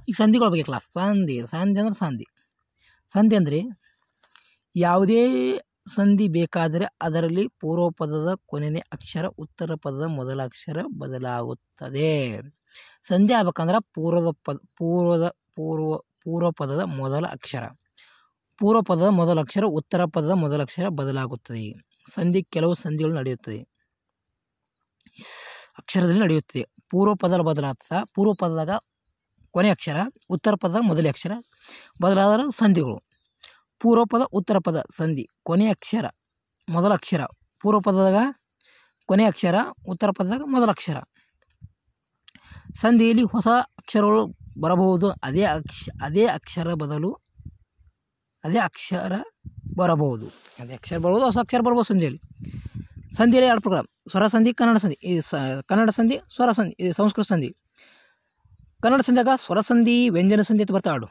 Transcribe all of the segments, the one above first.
ಈಗ ಸಂಧಿಗಳ ಬಗ್ಗೆ ಕ್ಲಾಸ್. ಸಂಧಿ ಅಂದ್ರೆ ಸಂಧಿ ಅಂದರೆ ಯಾವುದೇ ಸಂಧಿ ಬೇಕಾದರೆ ಅದರಲ್ಲಿ ಪೂರ್ವ ಪದದ ಕೊನೆಯ ಅಕ್ಷರ ಉತ್ತರ ಪದದ ಮೊದಲ ಅಕ್ಷರ ಬದಲಾಗುತ್ತದೆ. ಸಂಧಿ ಆಗ್ಬೇಕಂದ್ರೆ ಪೂರ್ವ ಪದದ ಮೊದಲ ಅಕ್ಷರ ಉತ್ತರ ಪದದ ಮೊದಲ ಅಕ್ಷರ ಬದಲಾಗುತ್ತದೆ. ಕೆಲವು ಸಂಧಿಗಳು ನಡೆಯುತ್ತದೆ, ಅಕ್ಷರದಲ್ಲಿ ನಡೆಯುತ್ತದೆ. ಪೂರ್ವ ಪದ ಬದಲಾಗ್ತದೆ. ಪೂರ್ವ ಪದದಾಗ ಕೊನೆ ಅಕ್ಷರ, ಉತ್ತರ ಪದದ ಮೊದಲ ಅಕ್ಷರ ಬದಲಾದ ಸಂಧಿಗಳು. ಪೂರ್ವ ಪದ ಉತ್ತರ ಪದ ಸಂಧಿ, ಕೊನೆಯ ಅಕ್ಷರ ಮೊದಲ ಅಕ್ಷರ. ಪೂರ್ವ ಪದದಾಗ ಕೊನೆಯ ಅಕ್ಷರ, ಉತ್ತರ ಪದದಾಗ ಮೊದಲ ಅಕ್ಷರ. ಸಂಧಿಯಲ್ಲಿ ಹೊಸ ಅಕ್ಷರಗಳು ಬರಬಹುದು. ಅದೇ ಅಕ್ಷರ ಬರಬಹುದು, ಹೊಸ ಅಕ್ಷರ ಬರ್ಬೋದು. ಸಂಧಿಯಲ್ಲಿ 2 ಪ್ರಕಾರ: ಸ್ವರ ಸಂಧಿ, ಕನ್ನಡ ಸಂಧಿ. ಕನ್ನಡ ಸಂಧಿ, ಸ್ವರ ಸಂಧಿ, ಇದು ಸಂಸ್ಕೃತ ಸಂಧಿ. ಕನ್ನಡ ಸಂಧಿಯಾಗ ಸ್ವರ ಸಂಧಿ, ವ್ಯಂಜನ ಸಂಧಿ ಅಂತ ಬರ್ತಾವೆ 2.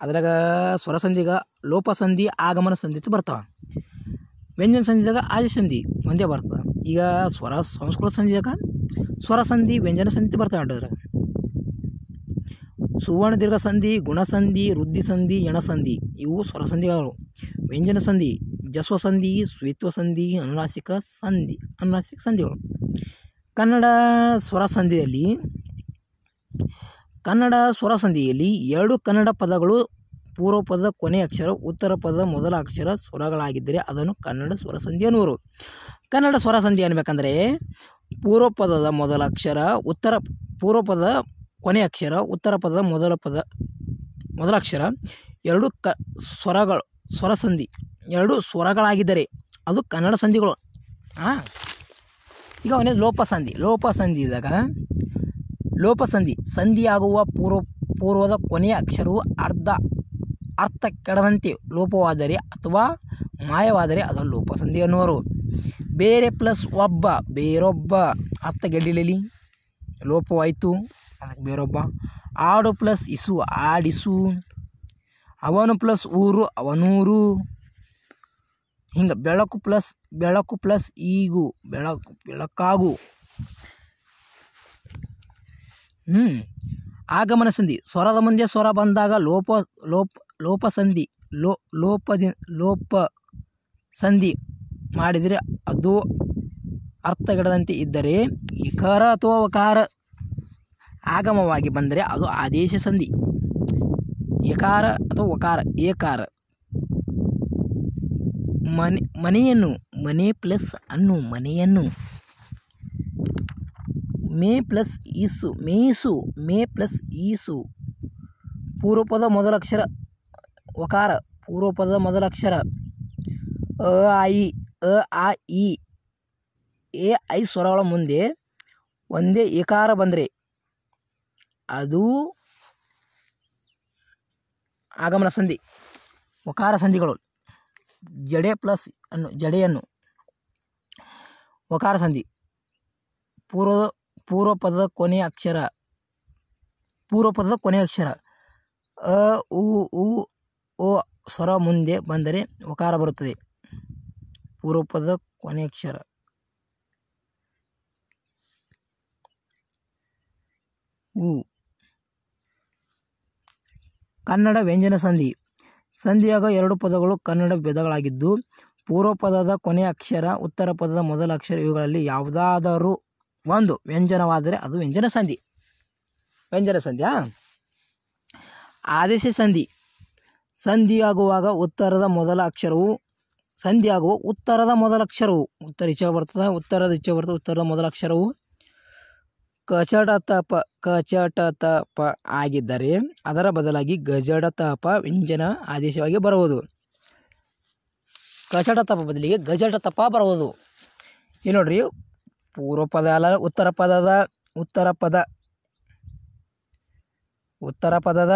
ಅದ್ರಾಗ ಸ್ವರ ಸಂಧಿಗ ಲೋಪ ಸಂಧಿ, ಆಗಮನ ಸಂಧಿ ಅಂತ ಬರ್ತಾವೆ. ವ್ಯಂಜನ ಸಂಧಿದಾಗ ಆದೇಶ ಸಂಧಿ ಒಂದೇ ಬರ್ತದೆ. ಈಗ ಸಂಸ್ಕೃತ ಸಂಧಿದಾಗ ಸ್ವರ ಸಂಧಿ, ವ್ಯಂಜನ ಸಂಧಿ ಬರ್ತಾವೆ 2. ಅದ್ರಾಗ ಸುವರ್ಣ ದೀರ್ಘ ಸಂಧಿ, ಗುಣಸಂಧಿ, ವೃದ್ಧಿ ಸಂಧಿ, ಎಣ ಸಂಧಿ ಇವು ಸ್ವರ ಸಂಧಿಗಳು. ವ್ಯಂಜನ ಸಂಧಿ ಜಸ್ವ ಸಂಧಿ, ಸ್ವಿತ್ವ ಸಂಧಿ, ಅನುನಾಸಿಕ ಸಂಧಿಗಳು. ಕನ್ನಡ ಸ್ವರ ಸಂಧಿಯಲ್ಲಿ 2 ಕನ್ನಡ ಪದಗಳು ಪೂರ್ವ ಪದದ ಕೊನೆಯ ಅಕ್ಷರ, ಉತ್ತರ ಪದದ ಮೊದಲ ಅಕ್ಷರ ಸ್ವರಗಳಾಗಿದ್ದರೆ ಅದನ್ನು ಕನ್ನಡ ಸ್ವರ ಸಂಧಿ ಅನ್ನುವರು. ಕನ್ನಡ ಸ್ವರ ಸಂಧಿ ಅನ್ಬೇಕಂದ್ರೆ ಪೂರ್ವ ಪದದ ಮೊದಲ ಅಕ್ಷರ, ಪೂರ್ವ ಪದದ ಕೊನೆಯ ಅಕ್ಷರ, ಉತ್ತರ ಪದದ ಮೊದಲ ಅಕ್ಷರ 2 ಸ್ವರ ಸಂಧಿ 2 ಸ್ವರಗಳಾಗಿದ್ದರೆ ಅದು ಕನ್ನಡ ಸಂಧಿಗಳು. ಈಗ ಅವನೇ ಲೋಪ ಸಂಧಿಯಾಗುವ ಪೂರ್ವದ ಕೊನೆಯ ಅಕ್ಷರವು ಅರ್ಥ ಕೆಡದಂತೆ ಲೋಪವಾದರೆ ಅಥವಾ ಮಾಯವಾದರೆ ಅದು ಲೋಪ ಸಂಧಿ ಅನ್ನುವರು. ಬೇರೆ ಪ್ಲಸ್ ಬೇರೊಬ್ಬ ಅರ್ಥ ಗೆಡ್ಡಿಲಲಿ ಲೋಪವಾಯಿತು, ಅದಕ್ಕೆ ಬೇರೊಬ್ಬ. ಆಡು ಪ್ಲಸ್ ಇಸು ಆಡಿಸು. ಅವನು ಪ್ಲಸ್ ಊರು ಅವನೂರು. ಹಿಂಗೆ ಬೆಳಕು ಪ್ಲಸ್ ಈಗು ಬೆಳಕಾಗು. ಆಗಮನ ಸಂಧಿ ಸ್ವರದ ಮುಂದೆ ಸ್ವರ ಬಂದಾಗ ಲೋಪ ಸಂಧಿ ಮಾಡಿದರೆ ಅದು ಅರ್ಥಗೆಡದಂತೆ ಇದ್ದರೆ, ಇಕಾರ ಅಥವಾ ವಕಾರ ಆಗಮವಾಗಿ ಬಂದರೆ ಅದು ಆದೇಶ ಸಂಧಿ. ಯಕಾರ ಅಥವಾ ವಕಾರ. ಏಕಾರ ಮನೆಯನ್ನು, ಮನೆ ಪ್ಲಸ್ ಅನ್ನು ಮನೆಯನ್ನು. ಮೇ ಪ್ಲಸ್ ಈಸು ಮೇಸು, ಮೇ ಪ್ಲಸ್ ಈಸು. ಪೂರ್ವಪದ ಮೊದಲ ಅಕ್ಷರ ವಕಾರ, ಪೂರ್ವಪದದ ಮೊದಲ ಅಕ್ಷರ. ಅ ಇ ಎ ಐ ಸ್ವರಗಳ ಮುಂದೆ ಒಂದೇ ಏಕಾರ ಬಂದರೆ ಅದು ಆಗಮನ ಸಂಧಿ. ವಕಾರ ಸಂಧಿಗಳು ಜಡೆ ಪ್ಲಸ್ ಅನ್ನು ಜಡೆಯನ್ನು. ವಕಾರ ಸಂಧಿ ಪೂರ್ವ ಪದದ ಕೊನೆಯ ಅಕ್ಷರ ಅ ಉ ಓ ಸ್ವರ ಮುಂದೆ ಬಂದರೆ ವಕಾರ ಬರುತ್ತದೆ. ಪೂರ್ವ ಪದದ ಕೊನೆಯ ಅಕ್ಷರ. ಕನ್ನಡ ವ್ಯಂಜನ ಸಂಧಿಯಾಗ 2 ಪದಗಳು ಕನ್ನಡ ಪದಗಳಾಗಿದ್ದು ಪೂರ್ವ ಪದದ ಕೊನೆಯ ಅಕ್ಷರ, ಉತ್ತರ ಪದದ ಮೊದಲ ಅಕ್ಷರ ಇವುಗಳಲ್ಲಿ ಯಾವುದಾದರೂ ಒಂದು ವ್ಯಂಜನವಾದರೆ ಅದು ವ್ಯಂಜನ ಸಂಧಿ. ಆದೇಶ ಸಂಧಿಯಾಗುವ ಉತ್ತರದ ಮೊದಲ ಅಕ್ಷರವು ಉತ್ತರ ಇಚ್ಛೆ ಬರ್ತದೆ, ಉತ್ತರದ ಇಚ್ಛೆ ಬರ್ತದೆ. ಉತ್ತರದ ಮೊದಲ ಅಕ್ಷರವು ಕಚಟತಪ ಆಗಿದ್ದರೆ ಅದರ ಬದಲಾಗಿ ಗಜಡತಪ ವ್ಯಂಜನ ಆದೇಶವಾಗಿ ಬರುವುದು. ಕಚಟತಪ ಬದಲಿಗೆ ಗಜಟತಪ ಬರುವುದು. ಇಲ್ಲಿ ನೋಡ್ರಿ, ಪೂರ್ವ ಪದ ಅಲ್ಲ, ಉತ್ತರ ಪದದ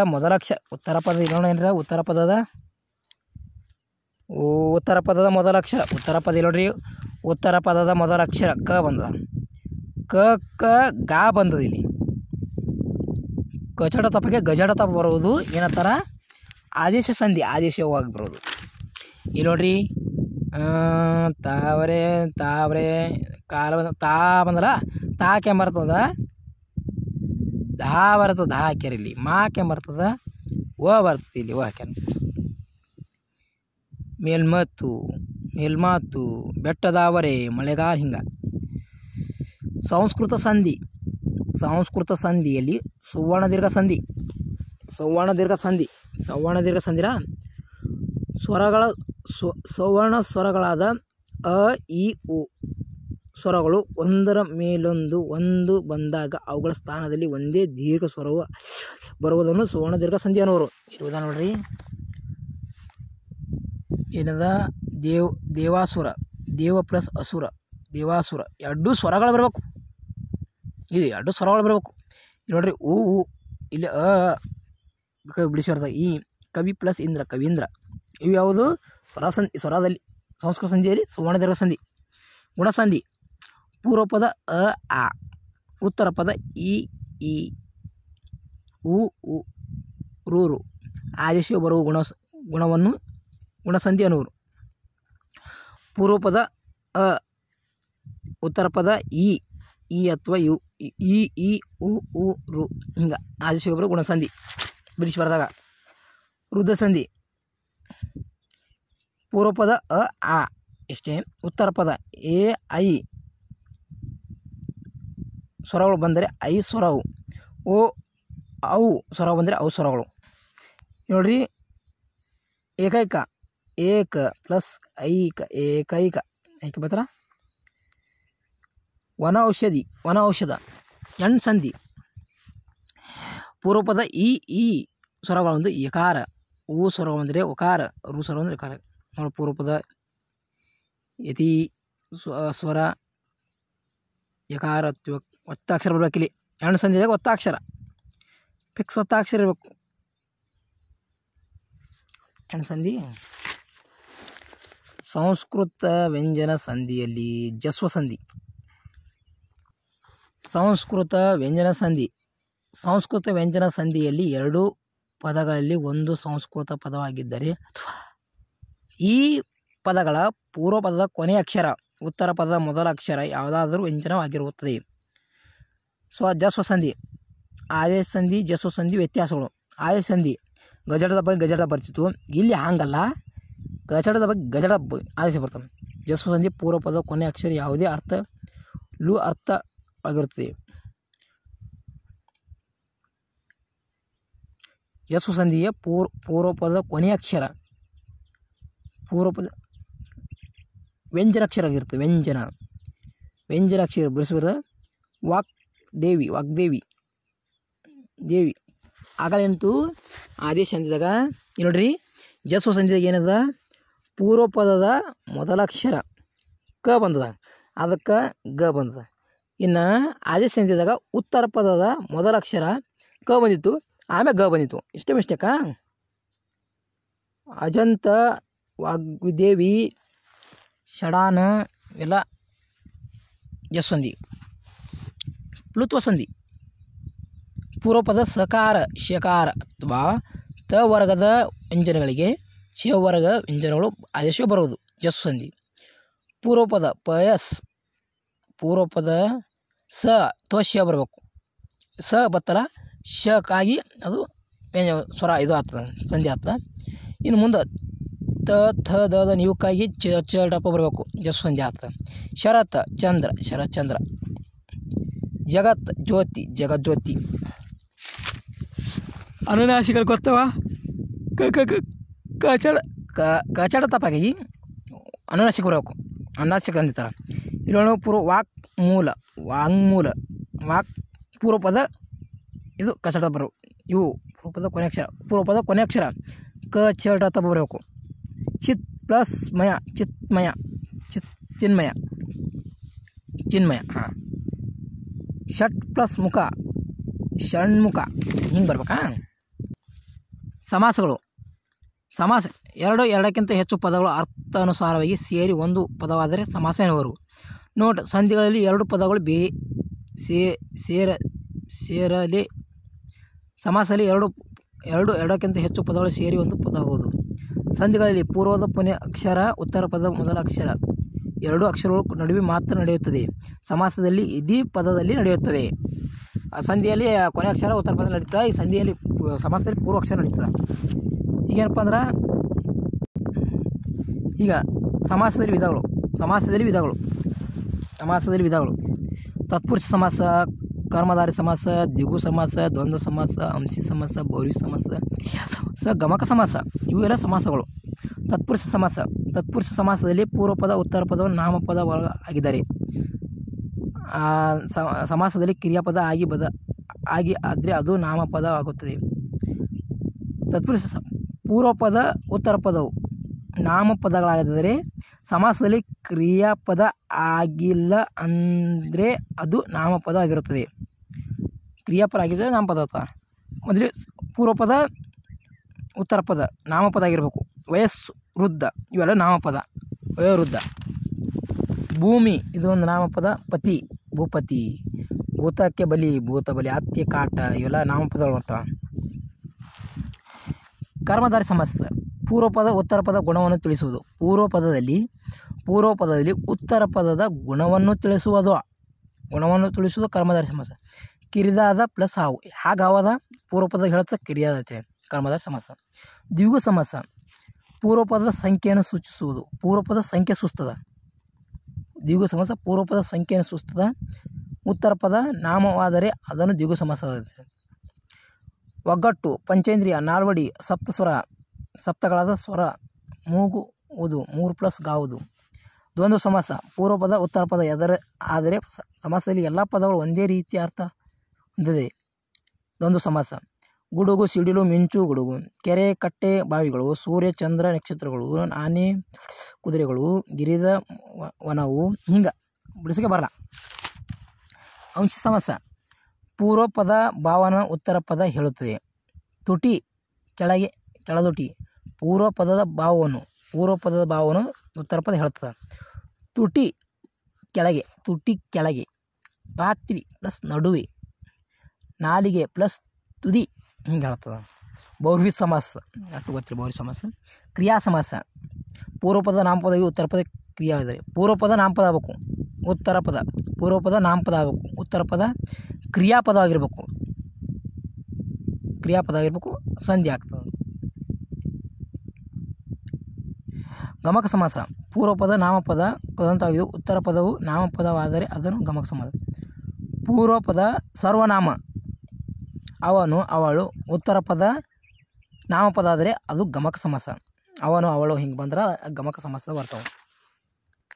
ಮೊದಲ ಅಕ್ಷರ. ಉತ್ತರ ಪದ ನೋಡ್ರಿ, ಉತ್ತರ ಪದದ ಮೊದಲ ಅಕ್ಷರ. ಉತ್ತರ ಪದ ನೋಡ್ರಿ, ಉತ್ತರ ಪದದ ಮೊದಲ ಅಕ್ಷರ ಕ ಬಂದದ. ಕ ಗಾ ಬಂದದ. ಇಲ್ಲಿ ಕಚಡ ತಪ್ಪಗೆ ಗಜಡ ತಪ್ಪ ಬರುವುದು. ಏನಂತಾರ? ಆದೇಶ ಸಂಧಿ, ಆದೇಶವಾಗಿ ಬರೋದು. ಇಲ್ಲಿ ನೋಡ್ರಿ, ತಾವರೆ ಕಾಲ ತಾ ಬಂದಲ್ಲ, ತಾಕೆ ಬರ್ತದ. ದಾ ಬರ್ತದೆ, ದಾ ಹಾಕ್ಯಾರ ಇಲ್ಲಿ. ಮಾಕೆ ಬರ್ತದೆ, ವ ಬರ್ತದೆ ಇಲ್ಲಿ, ವ ಹಾಕ್ಯಾರ. ಮೇಲ್ಮಾತು, ಬೆಟ್ಟದಾವರೆ, ಮಳೆಗಾಲ, ಹಿಂಗೆ. ಸಂಸ್ಕೃತ ಸಂಧಿಯಲ್ಲಿ ಸುವರ್ಣ ದೀರ್ಘ ಸಂಧಿರ ಸ್ವರಗಳ ಸವರ್ಣ ಸ್ವರಗಳಾದ ಅ ಇ ಉ ಸ್ವರಗಳು ಒಂದರ ಮೇಲೊಂದು ಒಂದು ಬಂದಾಗ ಅವುಗಳ ಸ್ಥಾನದಲ್ಲಿ ಒಂದೇ ದೀರ್ಘ ಸ್ವರವು ಬರುವುದನ್ನು ಸುವರ್ಣ ದೀರ್ಘ ಸಂಧಿ ಅನ್ನೋರು. ಇರುವುದ ನೋಡ್ರಿ, ಏನದ ದೇವಾಸುರ, ದೇವ ಪ್ಲಸ್ ಅಸುರ, ದೇವಾಸುರ, ಎರಡು ಸ್ವರಗಳು ಬರಬೇಕು. ಇದು ಎರಡು ಸ್ವರಗಳು ಬರಬೇಕು ನೋಡ್ರಿ. ಊ ಇಲ್ಲಿ ಬಿಡಿಸಿರ್ತದೆ. ಈ ಕವಿ ಪ್ಲಸ್ ಇಂದ್ರ, ಕವೀಂದ್ರ. ಇವು ಯಾವುದು ಸ್ವರದಲ್ಲಿ ಸಂಸ್ಕೃತ ಸಂಧಿಯಲ್ಲಿ ಸುವರ್ಣ ದೀರ್ಘ ಸಂಧಿ. ಗುಣಸಂಧಿ, ಪೂರ್ವ ಪದ ಅ ಆ, ಉತ್ತರ ಪದ ಇ ಈ, ಉ ಉ ರು ರು. ಆದೇಶ ಬರುವ ಗುಣವನ್ನು ಗುಣಸಂಧಿ ಅನ್ನುವರು. ಪೂರ್ವ ಪದ ಅ, ಉತ್ತರ ಪದ ಇ ಈ ಅಥವಾ ಯು, ಇ ಈ ಉ ಉ ರು, ಹಿಂಗೆ ಆದೇಶ ಬರುವ ಗುಣಸಂಧಿ ಬಿಡಿಸಿ ಬರೆದಾಗ. ವೃದ್ಧಸಂಧಿ, ಪೂರ್ವ ಪದ ಅ ಆ ಇಷ್ಟೇ, ಉತ್ತರ ಪದ ಎ ಐ ಸ್ವರಗಳು ಬಂದರೆ ಐ ಸ್ವರವು, ಓ ಅವು ಸ್ವರ ಬಂದರೆ ಅವು ಸ್ವರಗಳು ನೋಡ್ರಿ. ಏಕೈಕ, ಏಕ ಪ್ಲಸ್ ಐಕ, ಏಕೈಕ ಬರ್ತಾರ. ವನ ಔಷಧ, ಎಣ್ ಸಂಧಿ, ಪೂರ್ವ ಪದ ಈ ಸ್ವರಗಳು ಒಂದು ಯಕಾರ, ಊ ಸ್ವರ ಬಂದರೆ ಉಕಾರ, ರು ಸ್ವರ ಅಂದರೆ ಕಾರ ನೋಡಿ. ಪೂರ್ವ ಪದ ಯತಿ ಸ್ವರ ಯಕಾರ ಒತ್ತಾಕ್ಷರ ಬರಬೇಕಿಲ್ಲಿ. ಎಣ್ ಸಂಧಿದಾಗ ಒತ್ತಾಕ್ಷರ ಫಿಕ್ಸ್, ಒತ್ತಾಕ್ಷರ ಇರಬೇಕು. ಎಣ್ ಸಂಧಿ. ಸಂಸ್ಕೃತ ವ್ಯಂಜನ ಸಂಧಿಯಲ್ಲಿ ಜಸ್ವ ಸಂಧಿ. ಸಂಸ್ಕೃತ ವ್ಯಂಜನ ಸಂಧಿಯಲ್ಲಿ ಎರಡು ಪದಗಳಲ್ಲಿ ಒಂದು ಸಂಸ್ಕೃತ ಪದವಾಗಿದ್ದರೆ ಈ ಪದಗಳ ಪೂರ್ವ ಪದದ ಕೊನೆಯ ಅಕ್ಷರ ಉತ್ತರ ಪದದ ಮೊದಲ ಅಕ್ಷರ ಯಾವುದಾದರೂ ವ್ಯಂಜನವಾಗಿರುತ್ತದೆ. ಜಸ್ವ ಸಂಧಿ, ಆದೇಶ ಸಂಧಿ, ಜಸ್ವ ಸಂಧಿ ವ್ಯತ್ಯಾಸಗಳು. ಆದೇಶ ಸಂಧಿ ಗಜಡದ ಬಗ್ಗೆ ಗಜಡ ಬರ್ತಿತ್ತು, ಇಲ್ಲಿ ಹಾಗಲ್ಲ, ಗಜಡದ ಬಗ್ಗೆ ಗಜಡ ಆದೇಶ ಬರ್ತದೆ. ಜಸ್ವ ಸಂಧಿ ಪೂರ್ವ ಪದದ ಕೊನೆಯ ಅಕ್ಷರ ಯಾವುದೇ ಅರ್ಥವಾಗಿರುತ್ತದೆ. ಜಸ್ವ ಸಂಧಿಯ ಪೂರ್ವ ಪದದ ಕೊನೆಯ ಅಕ್ಷರ ಪೂರ್ವ ಪದ ವ್ಯಂಜನಾಕ್ಷರ ಆಗಿರ್ತದೆ. ವ್ಯಂಜನಾಕ್ಷರ ಬರೆಸಿಬಾರ್ದು. ವಾಗ್ದೇವಿ ದೇವಿ ಆಗಲೇನಿತ್ತು ಆದೇಶ ಸಂಧಿದಾಗ. ನೋಡ್ರಿ, ಜಸ್ವ ಸಂಧಿದಾಗ ಏನದ, ಪೂರ್ವ ಪದದ ಮೊದಲ ಅಕ್ಷರ ಕ ಬಂದದ, ಅದಕ್ಕೆ ಗ ಬಂದದ. ಇನ್ನು ಆದೇಶ ಸಂಧಿದಾಗ ಉತ್ತರ ಪದದ ಮೊದಲ ಅಕ್ಷರ ಕ ಬಂದಿತ್ತು, ಆಮೇಲೆ ಗ ಬಂದಿತ್ತು. ಇಷ್ಟೇ ಮಿಸ್ಟೇಕಾ. ಅಜಂತ, ವಾಗ್ದೇವಿ, ಷಡಾನ ಎಲ್ಲ ಜಸ್ವಂಧಿ. ಪ್ಲುತ್ವ ಸಂಧಿ, ಪೂರ್ವ ಪದ ಸಕಾರ, ಶಕಾರ ಅಥವಾ ತ ವರ್ಗದ ವ್ಯಂಜನಗಳಿಗೆ ಚ ವರ್ಗ ವ್ಯಂಜನಗಳು ಆದೇಶ ಬರುವುದು ಜಸ್ವ ಸಂಧಿ. ಪೂರ್ವ ಪದ ಪಯಸ್, ಪೂರ್ವ ಪದ ಸ ಅಥವಾ ಶ ಬರಬೇಕು. ಸ ಬತ್ತಲ್ಲ, ಶಕ್ಕಾಗಿ ಅದು ಸ್ವರ ಇದು ಆಗ್ತದೆ, ಸಂಧಿ ಆಗ್ತದೆ. ಇನ್ನು ಮುಂದೆ ತ ಥ ದ ನೀವಕ್ಕಾಗಿ ಚ ಡಪ್ಪ ಬರಬೇಕು, ಜಸ್ವ ಸಂಧಿ ಆಗ್ತದೆ. ಶರತ್, ಚಂದ್ರ, ಶರತ್ಚಂದ್ರ. ಜಗತ್, ಜ್ಯೋತಿ, ಜಗಜ್ಯೋತಿ. ಅನುನಾಸಿಕರು ಗೊತ್ತವ, ಕಚಡ ತಪ್ಪಾಗಿ ಅನುನಾಸಿಕ ಬರಬೇಕು, ಅನುನಾಸಿಕ ಅಂದಿರ್ತಾರೆ. ಇಲ್ಲೊಂದು ಪೂರ್ವ ವಾಂಗ್ಮೂಲ ಪೂರ್ವ ಪದ ಇದು ಕಚಡ ಬರಬೇಕು. ಇವು ಪೂರ್ವ ಪದ ಕೊನೆ ಅಕ್ಷರ ಕ ಚ ಡ ತಪ್ಪ ಬರಬೇಕು. ಚಿತ್ ಪ್ಲಸ್ ಮಯ, ಚಿನ್ಮಯ. ಹಾಂ. ಷಟ್ ಪ್ಲಸ್ ಮುಖ, ಷಣ್ಮುಖ. ಹಿಂಗೆ ಬರ್ಬೇಕಾ. ಸಮಾಸ ಎರಡಕ್ಕಿಂತ ಹೆಚ್ಚು ಪದಗಳು ಅರ್ಥಾನುಸಾರವಾಗಿ ಸೇರಿ ಒಂದು ಪದವಾದರೆ ಸಮಾಸ ಎನ್ನುವರು. ನೋಟ್, ಸಂಧಿಗಳಲ್ಲಿ ಎರಡು ಪದಗಳು ಸೇರಲಿ. ಸಮಾಸದಲ್ಲಿ ಎರಡಕ್ಕಿಂತ ಹೆಚ್ಚು ಪದಗಳು ಸೇರಿ ಒಂದು ಪದವಾಗುವುದು. ಸಂಧಿಗಳಲ್ಲಿ ಪೂರ್ವದ ಕೊನೆಯ ಅಕ್ಷರ ಉತ್ತರ ಪದದ ಮೊದಲ ಅಕ್ಷರ ಎರಡು ಅಕ್ಷರಗಳ ನಡುವೆ ಮಾತ್ರ ನಡೆಯುತ್ತದೆ. ಸಮಾಸದಲ್ಲಿ ಇಡೀ ಪದದಲ್ಲಿ ನಡೆಯುತ್ತದೆ. ಸಂಧಿಯಲ್ಲಿ ಕೊನೆ ಅಕ್ಷರ ಉತ್ತರ ಪದ ನಡೀತದೆ. ಈ ಸಂಧಿಯಲ್ಲಿ ಸಮಾಸದಲ್ಲಿ ಪೂರ್ವ ಅಕ್ಷರ ನಡೀತದೆ. ಈಗೇನಪ್ಪ ಅಂದ್ರೆ ಈಗ ಸಮಾಸದಲ್ಲಿ ವಿಧಗಳು ತತ್ಪುರುಷ ಸಮಾಸ, ಕರ್ಮಧಾರಿ ಸಮಾಸ, ದ್ವಿಗು ಸಮಾಸ, ದ್ವಂದ್ವ ಸಮಾಸ, ಅಂಶಿ ಸಮಾಸ, ಬಹುವ್ರೀಹಿ ಸಮಾಸ, ಗಮಕ ಸಮಾಸ ಇವೆಲ್ಲ ಸಮಾಸಗಳು. ತತ್ಪುರುಷ ಸಮಾಸದಲ್ಲಿ ಪೂರ್ವಪದ ಉತ್ತರ ಪದವು ನಾಮಪದ ಆಗಿದ್ದಾರೆ. ಸಮಾಸದಲ್ಲಿ ಕ್ರಿಯಾಪದ ಆಗಿ ಆದರೆ ಅದು ನಾಮಪದ ಆಗುತ್ತದೆ. ತತ್ಪುರುಷ ಪೂರ್ವಪದ ಉತ್ತರ ಪದವು ನಾಮಪದಗಳಾದರೆ ಸಮಾಸದಲ್ಲಿ ಕ್ರಿಯಾಪದ ಆಗಿಲ್ಲ ಅಂದರೆ ಅದು ನಾಮಪದ ಆಗಿರುತ್ತದೆ. ಕ್ರಿಯಾಪದ ಆಗಿದ್ದರೆ ನಾಮಪದ ಆಗ್ತದೆ. ಮೊದಲು ಪೂರ್ವಪದ ಉತ್ತರ ಪದ ನಾಮಪದ ಆಗಿರಬೇಕು. ವಯಸ್ಸು, ವೃದ್ಧ ಇವೆಲ್ಲ ನಾಮಪದ. ವಯೋವೃದ್ಧ. ಭೂಮಿ ಇದು ಒಂದು ನಾಮಪದ. ಪತಿ, ಭೂಪತಿ. ಭೂತಕ್ಕೆ ಬಲಿ, ಭೂತಬಲಿ. ಹತ್ಯೆ, ಕಾಟ ಇವೆಲ್ಲ ನಾಮಪದಗಳು ಬರ್ತವೆ. ಕರ್ಮಧಾರಿ ಸಮಾಸ ಪೂರ್ವಪದ ಉತ್ತರ ಪದ ಗುಣವನ್ನು ತಿಳಿಸುವುದು. ಪೂರ್ವಪದದಲ್ಲಿ ಉತ್ತರ ಪದದ ಗುಣವನ್ನು ತಿಳಿಸುವುದು ಕರ್ಮಧಾರಿ ಸಮಾಸ. ಕಿರಿದಾದ ಪ್ಲಸ್ ಹಾವು. ಹಾಗಾವದ ಪೂರ್ವಪದ ಹೇಳುತ್ತೆ, ಕಿರಿಯಾದ ಕರ್ಮಧಾರಿ ಸಮಾಸ. ದ್ವಿಗು ಸಮಾಸ ಪೂರ್ವಪದದ ಸಂಖ್ಯೆಯನ್ನು ಸೂಚಿಸುವುದು. ಪೂರ್ವಪದ ಸಂಖ್ಯೆ ಸೂಚಿಸ್ತದ. ದ್ವಿಗು ಸಮಾಸ ಪೂರ್ವಪದ ಸಂಖ್ಯೆಯನ್ನು ಸೂಚಿಸ್ತದ. ಉತ್ತರ ಪದ ನಾಮವಾದರೆ ಅದನ್ನು ದ್ವಿಗು ಸಮಾಸ. ಒಗ್ಗಟ್ಟು, ಪಂಚೇಂದ್ರಿಯ, ನಾಲ್ವಡಿ, ಸಪ್ತಸ್ವರ, ಸಪ್ತಗಳಾದ ಸ್ವರ, ಮೂಗುವುದು, 3+ ಗಾವುದು. ದ್ವಂದ್ವ ಸಮಾಸ ಪೂರ್ವಪದ ಉತ್ತರ ಪದ ಆದರೆ ಸಮಾಸದಲ್ಲಿ ಎಲ್ಲ ಪದಗಳು ಒಂದೇ ರೀತಿಯ ಅರ್ಥ ಹೊಂದಿದೆ. ದ್ವಂದ್ವ ಸಮಾಸ. ಗುಡುಗು, ಸಿಡಿಲು, ಮಿಂಚು, ಗುಡುಗು. ಕೆರೆ, ಕಟ್ಟೆ, ಬಾವಿಗಳು. ಸೂರ್ಯ, ಚಂದ್ರ, ನಕ್ಷತ್ರಗಳು. ಆನೆ, ಕುದುರೆಗಳು. ಗಿರಿದ ವನವು. ಹಿಂಗೆ ಬಿಡಿಸೋಕೆ ಬರಲ್ಲ. ಅಂಶಿ ಸಮಾಸ ಪೂರ್ವಪದ ಭಾವನ ಉತ್ತರ ಪದ ಹೇಳುತ್ತದೆ. ತುಟಿ, ಕೆಳದುಟಿ. ಪೂರ್ವಪದದ ಭಾವವನ್ನು ಉತ್ತರ ಪದ ಹೇಳುತ್ತದೆ. ತುಟಿ ಕೆಳಗೆ. ರಾತ್ರಿ ಪ್ಲಸ್ ನಡುವೆ. ನಾಲಿಗೆ ಪ್ಲಸ್ ತುದಿ ಹಿಂಗೆ ಹೇಳ್ತದೆ. ಬಹುವ್ರೀಹಿ ಸಮಾಸ ಅಷ್ಟು ಗೊತ್ತಿಲ್ಲ. ಬಹುವ್ರೀಹಿ ಸಮಾಸ. ಕ್ರಿಯಾ ಸಮಾಸ ಪೂರ್ವಪದ ನಾಮಪದ ಉತ್ತರ ಪದ ಕ್ರಿಯಾ ಇದೆ. ಪೂರ್ವಪದ ನಾಮಪದ ಆಗಬೇಕು. ಪೂರ್ವಪದ ನಾಮಪದ ಆಗಬೇಕು. ಉತ್ತರ ಪದ ಕ್ರಿಯಾಪದ ಆಗಿರಬೇಕು. ಸಂಧಿ ಆಗ್ತದೆ. ಗಮಕ ಸಮಾಸ ಪೂರ್ವಪದ ನಾಮಪದ ಕದಂತವಾಗಿದ್ದು ಉತ್ತರ ಪದವು ನಾಮಪದವಾದರೆ ಅದನ್ನು ಗಮಕ ಸಮಾಸ. ಪೂರ್ವಪದ ಸರ್ವನಾಮ ಅವನು, ಅವಳು. ಉತ್ತರ ಪದ ನಾಮಪದ ಆದರೆ ಅದು ಗಮಕ ಸಮಾಸ. ಅವನು, ಅವಳು ಹಿಂಗೆ ಬಂದ್ರೆ ಗಮಕ ಸಮಾಸ ಬರ್ತಾವೆ.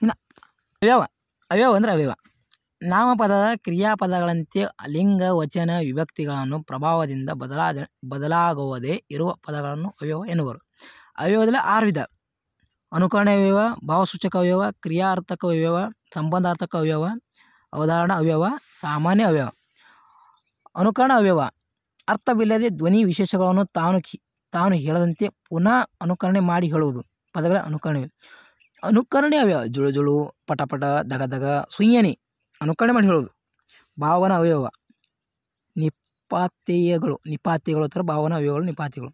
ಇನ್ನು ಅವ್ಯವ ಅಂದರೆ ಅವ್ಯವ ನಾಮಪದದ ಕ್ರಿಯಾಪದಗಳಂತೆ ಲಿಂಗ, ವಚನ, ವಿಭಕ್ತಿಗಳನ್ನು ಪ್ರಭಾವದಿಂದ ಬದಲಾಗುವುದೇ ಇರುವ ಪದಗಳನ್ನು ಅವ್ಯವ ಎನ್ನುವರು. ಅವ್ಯವದಲ್ಲಿ 6 ವಿಧ: ಅನುಕರಣೆ ಅವ್ಯವ, ಭಾವಸೂಚಕ ಅವ್ಯವ, ಕ್ರಿಯಾರ್ಥಕ ಅವ್ಯವ, ಸಂಬಂಧಾರ್ಥಕ ಅವ್ಯವ, ಅವಧಾರಣ ಅವ್ಯವ, ಸಾಮಾನ್ಯ ಅವ್ಯವ. ಅನುಕರಣ ಅವ್ಯವ ಅರ್ಥವಿಲ್ಲದೆ ಧ್ವನಿ ವಿಶೇಷಗಳನ್ನು ತಾನು ಹೇಳದಂತೆ ಪುನಃ ಅನುಕರಣೆ ಮಾಡಿ ಹೇಳುವುದು ಪದಗಳ ಅನುಕರಣೆ ಅವ್ಯವ. ಜುಳು ಜುಳು, ಪಟ ಪಟ, ದಗ ದಗ, ಸುಯ್ಯನೆ ಅನುಕರಣೆ ಮಾಡಿ ಹೇಳೋದು. ಭಾವನಾ ಅವ್ಯವ ನಿಪಾತ್ಯಗಳು ಥರ ಭಾವನಾ ಅವ್ಯವಗಳು ನಿಪಾತ್ಯಗಳು.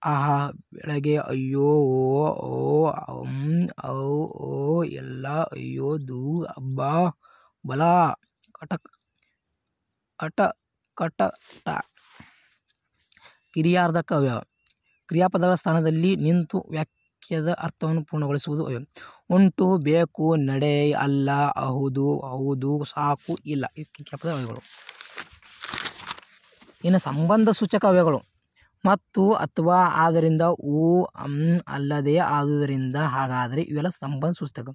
ಆಹಾ, ಬೆಳಗ್ಗೆ, ಅಯ್ಯೋ, ಓ, ಔ, ಓ, ಎಲ್ಲ, ಅಯ್ಯೋ, ದೂ, ಹಬ್ಬ, ಬಲ, ಕಟಕ್, ಅಟ, ಕಟ, ಟ. ಕ್ರಿಯಾರ್ಧಕ ಅವ್ಯವ ಕ್ರಿಯಾಪದಗಳ ಸ್ಥಾನದಲ್ಲಿ ನಿಂತು ವಾಕ್ಯದ ಅರ್ಥವನ್ನು ಪೂರ್ಣಗೊಳಿಸುವುದು ಅವ್ಯವ. ಉಂಟು, ಬೇಕು, ನಡೆ, ಅಲ್ಲ, ಹೌದು, ಸಾಕು, ಇಲ್ಲ ಕ್ರಿಯಾಪದ ಅವ್ಯಗಳು. ಇನ್ನು ಸಂಬಂಧ ಸೂಚಕ ಅವ್ಯಗಳು ಮತ್ತು, ಅಥವಾ, ಆದ್ದರಿಂದ, ಅಲ್ಲದೆ, ಆದುದರಿಂದ, ಹಾಗಾದರೆ ಇವೆಲ್ಲ ಸಂಬಂಧ ಸೂಚಕ.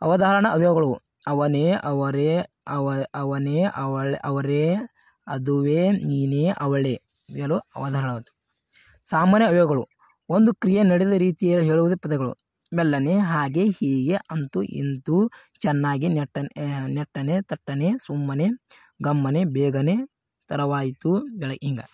ಅವಧಾರಣ ಅವ್ಯಗಳು ಅವನೇ, ಅವರೇ, ಅವರೇ, ಅದುವೇ, ನೀನೇ, ಅವಳೇ ಇವೆಲ್ಲ ಅವಧಾರಣ. ಸಾಮಾನ್ಯ ಅವ್ಯಗಳು ಒಂದು ಕ್ರಿಯೆ ನಡೆದ ರೀತಿಯಲ್ಲಿ ಹೇಳುವುದೇ ಪದಗಳು. ಮೆಲ್ಲನೆ, ಹಾಗೆ, ಹೀಗೆ, ಅಂತೂ, ಇಂತೂ, ಚೆನ್ನಾಗಿ, ನೆಟ್ಟನೆ, ತಟ್ಟನೆ, ಸುಮ್ಮನೆ, ಗಮ್ಮನೆ, ಬೇಗನೆ, ತರವಾಯಿತು, ಹಿಂಗೆ